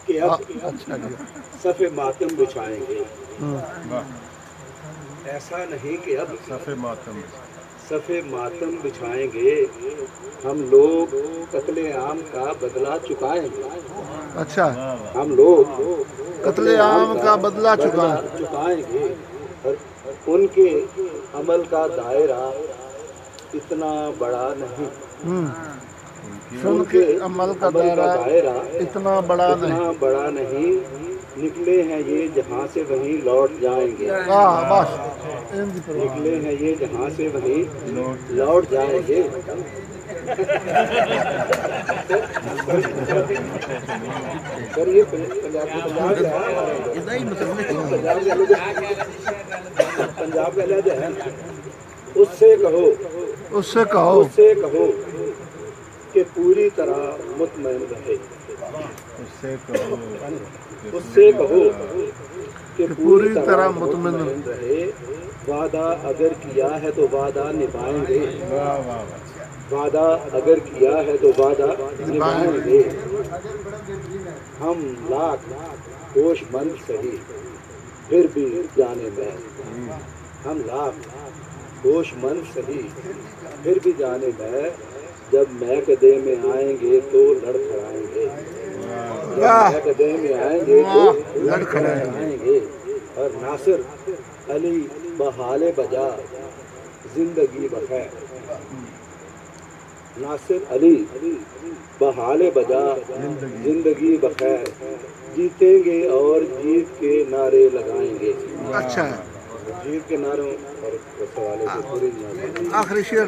کہ اب صف ماتم بچھائیں گے. ایسا نہیں کہ اب صف ماتم بچھائیں گے، ہم لوگ قتل عام کا بدلہ چکائیں گے. اچھا، ہم لوگ قتل عام کا بدلہ چکائیں گے. اور ان کے عمل کا دائرہ اتنا بڑا نہیں. ان کے عمل کا دائرہ اتنا بڑا نہیں. نکلے ہیں یہ جہاں سے وہیں لوٹ جائیں گے. نکلے ہیں یہ جہاں سے وہیں لوٹ جائیں گے. سر یہ پنجاب کا لہجہ ہے. اس سے کہو کہ پوری طرح مطمئن رہے. اس سے کہو کہ پوری طرح مطمئن رہے. وعدہ اگر کیا ہے تو وعدہ نبھائیں گے. وعدہ اگر کیا ہے تو وعدہ نبھائیں گے. ہم لاکھ ہوش مند سہی پھر بھی جانے میں. ہم لاکھ ہوش مند سہی پھر بھی جانے میں. جب میکدے میں آئیں گے تو لڑکھڑائیں گے. جب میکدے میں آئیں گے تو لڑکھڑائیں گے. اور ناصر علی بحال بجا زندگی بخیر. ناصر علی بحال بجا زندگی بخیر. جیتیں گے اور جیت کے نعرے لگائیں گے. اچھا، جیت کے نعروں اور آخری شعر